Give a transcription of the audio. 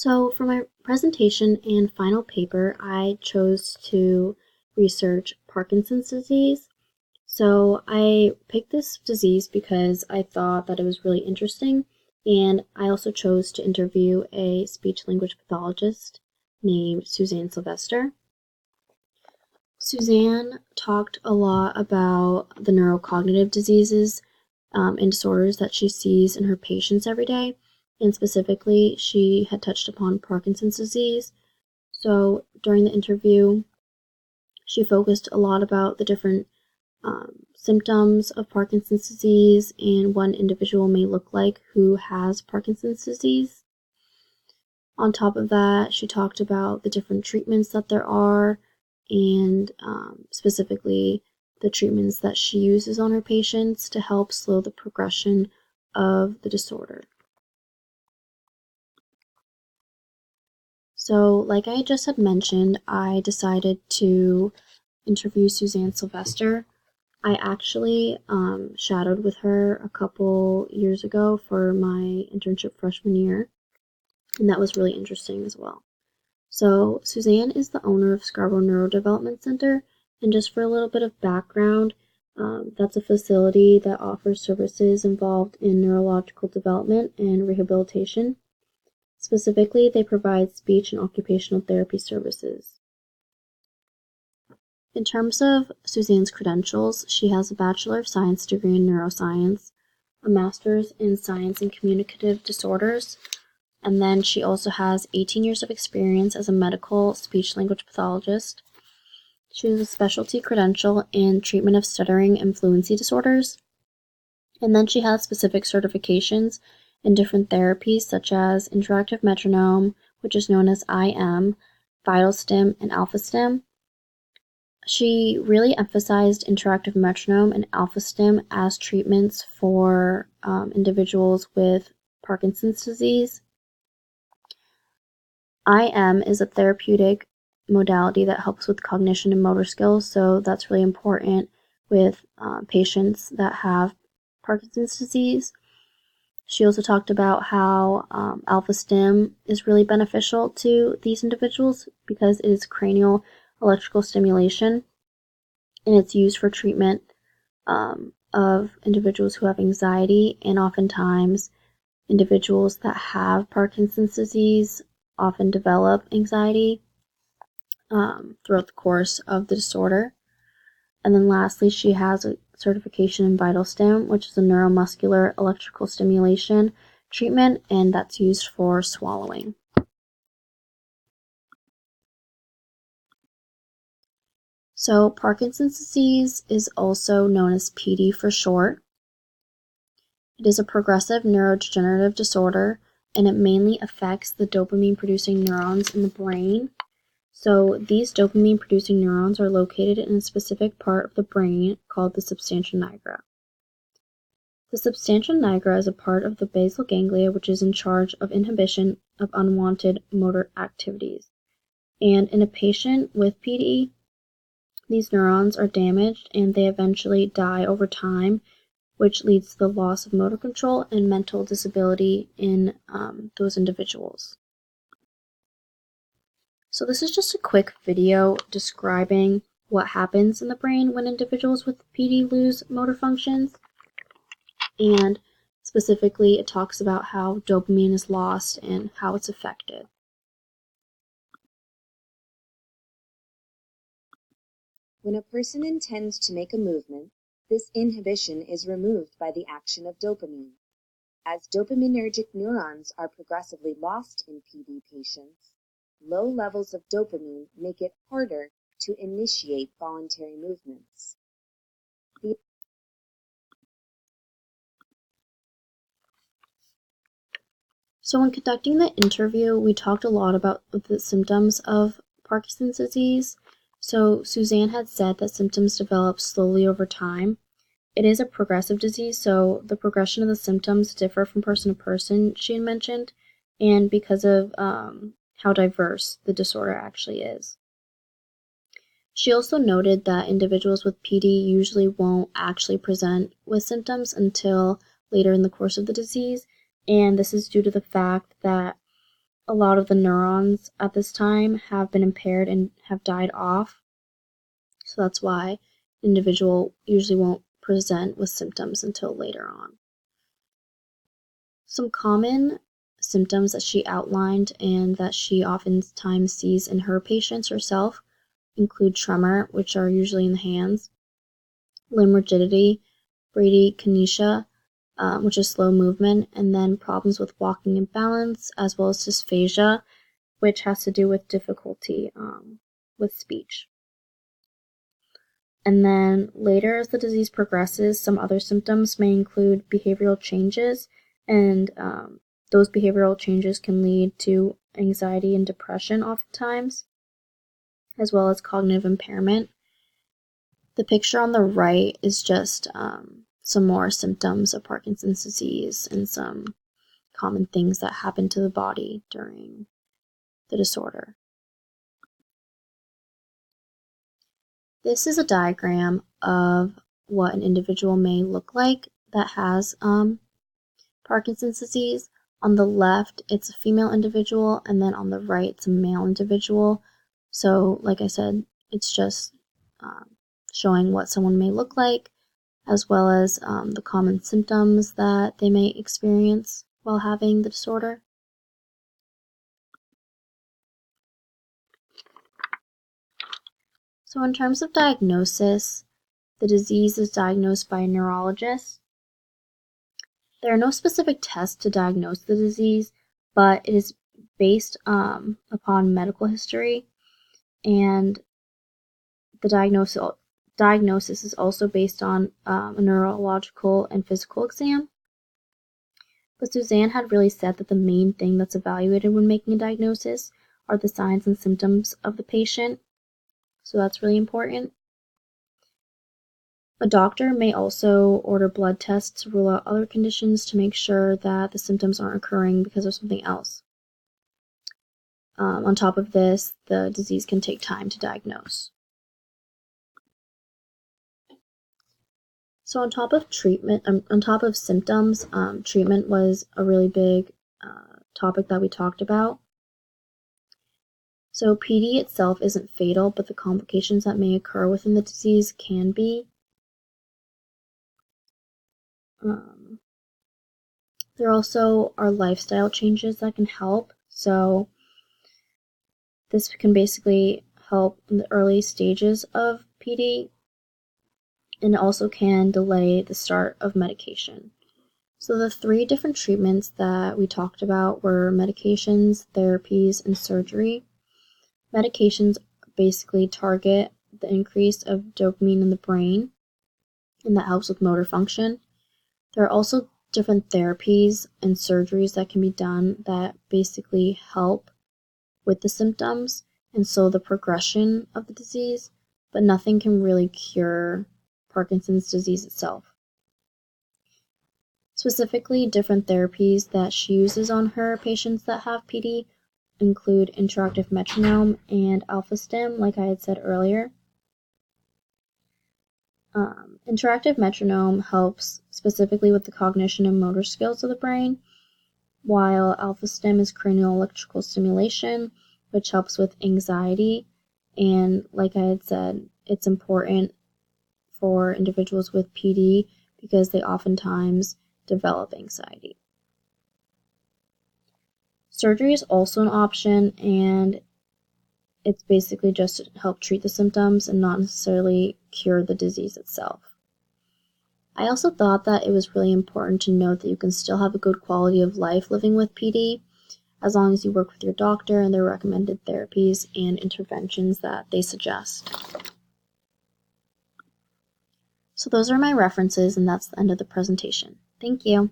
So for my presentation and final paper, I chose to research Parkinson's disease. So I picked this disease because I thought that it was really interesting, and I also chose to interview a speech-language pathologist named Suzanne Sylvester. Suzanne talked a lot about the neurocognitive diseases and disorders that she sees in her patients every day. And specifically, she had touched upon Parkinson's disease. So during the interview, she focused a lot about the different symptoms of Parkinson's disease and what an individual may look like who has Parkinson's disease. On top of that, she talked about the different treatments that there are and specifically the treatments that she uses on her patients to help slow the progression of the disorder. So, like I just had mentioned, I decided to interview Suzanne Sylvester. I actually shadowed with her a couple years ago for my internship freshman year, and that was really interesting as well. So, Suzanne is the owner of Scarborough Neurodevelopment Center, and just for a little bit of background, that's a facility that offers services involved in neurological development and rehabilitation. Specifically, they provide speech and occupational therapy services. In terms of Suzanne's credentials, she has a Bachelor of Science degree in neuroscience, a Master's in Science and Communicative Disorders, and then she also has 18 years of experience as a medical speech-language pathologist. She has a specialty credential in treatment of stuttering and fluency disorders, and then she has specific certifications in different therapies such as interactive metronome, which is known as IM, vital stim, and alpha stim. She really emphasized interactive metronome and alpha stim as treatments for individuals with Parkinson's disease. IM is a therapeutic modality that helps with cognition and motor skills, so that's really important with patients that have Parkinson's disease. She also talked about how alpha stim is really beneficial to these individuals because it is cranial electrical stimulation, and it's used for treatment of individuals who have anxiety, and oftentimes individuals that have Parkinson's disease often develop anxiety throughout the course of the disorder. And then lastly, she has a certification in vital stim, which is a neuromuscular electrical stimulation treatment, and that's used for swallowing. So Parkinson's disease is also known as PD for short. It is a progressive neurodegenerative disorder, and it mainly affects the dopamine-producing neurons in the brain. So these dopamine-producing neurons are located in a specific part of the brain called the substantia nigra. The substantia nigra is a part of the basal ganglia which is in charge of inhibition of unwanted motor activities. And in a patient with PD, these neurons are damaged and they eventually die over time, which leads to the loss of motor control and mental disability in those individuals. So this is just a quick video describing what happens in the brain when individuals with PD lose motor functions. And specifically, it talks about how dopamine is lost and how it's affected. When a person intends to make a movement, this inhibition is removed by the action of dopamine. As dopaminergic neurons are progressively lost in PD patients, low levels of dopamine make it harder to initiate voluntary movements. So when conducting the interview, we talked a lot about the symptoms of Parkinson's disease. So Suzanne had said that symptoms develop slowly over time. It is a progressive disease, so the progression of the symptoms differ from person to person, she had mentioned, and because of how diverse the disorder actually is. She also noted that individuals with PD usually won't actually present with symptoms until later in the course of the disease, and this is due to the fact that a lot of the neurons at this time have been impaired and have died off. So that's why an individual usually won't present with symptoms until later on. Some common symptoms that she outlined and that she oftentimes sees in her patients herself include tremor, which are usually in the hands, limb rigidity, bradykinesia, which is slow movement, and then problems with walking and balance, as well as dysphagia, which has to do with difficulty with speech. And then later, as the disease progresses, some other symptoms may include behavioral changes, and those behavioral changes can lead to anxiety and depression oftentimes, as well as cognitive impairment. The picture on the right is just some more symptoms of Parkinson's disease and some common things that happen to the body during the disorder. This is a diagram of what an individual may look like that has Parkinson's disease. On the left, it's a female individual, and then on the right, it's a male individual. So, like I said, it's just showing what someone may look like, as well as the common symptoms that they may experience while having the disorder. So in terms of diagnosis, the disease is diagnosed by a neurologist. There are no specific tests to diagnose the disease, but it is based upon medical history, and the diagnosis is also based on a neurological and physical exam. But Suzanne had really said that the main thing that's evaluated when making a diagnosis are the signs and symptoms of the patient, so that's really important. A doctor may also order blood tests to rule out other conditions to make sure that the symptoms aren't occurring because of something else. On top of this, the disease can take time to diagnose. So on top of symptoms, treatment was a really big topic that we talked about. So PD itself isn't fatal, but the complications that may occur within the disease can be. There also are lifestyle changes that can help. So this can basically help in the early stages of PD, and it also can delay the start of medication. So the 3 different treatments that we talked about were medications, therapies, and surgery. Medications basically target the increase of dopamine in the brain, and that helps with motor function. There are also different therapies and surgeries that can be done that basically help with the symptoms and so the progression of the disease, but nothing can really cure Parkinson's disease itself. Specifically, different therapies that she uses on her patients that have PD include interactive metronome and alpha stim, like I had said earlier. Interactive metronome helps specifically with the cognition and motor skills of the brain, while alpha stim is cranial electrical stimulation, which helps with anxiety. And like I had said, it's important for individuals with PD because they oftentimes develop anxiety. Surgery is also an option, and it's basically just to help treat the symptoms and not necessarily cure the disease itself. I also thought that it was really important to note that you can still have a good quality of life living with PD as long as you work with your doctor and their recommended therapies and interventions that they suggest. So those are my references, and that's the end of the presentation. Thank you.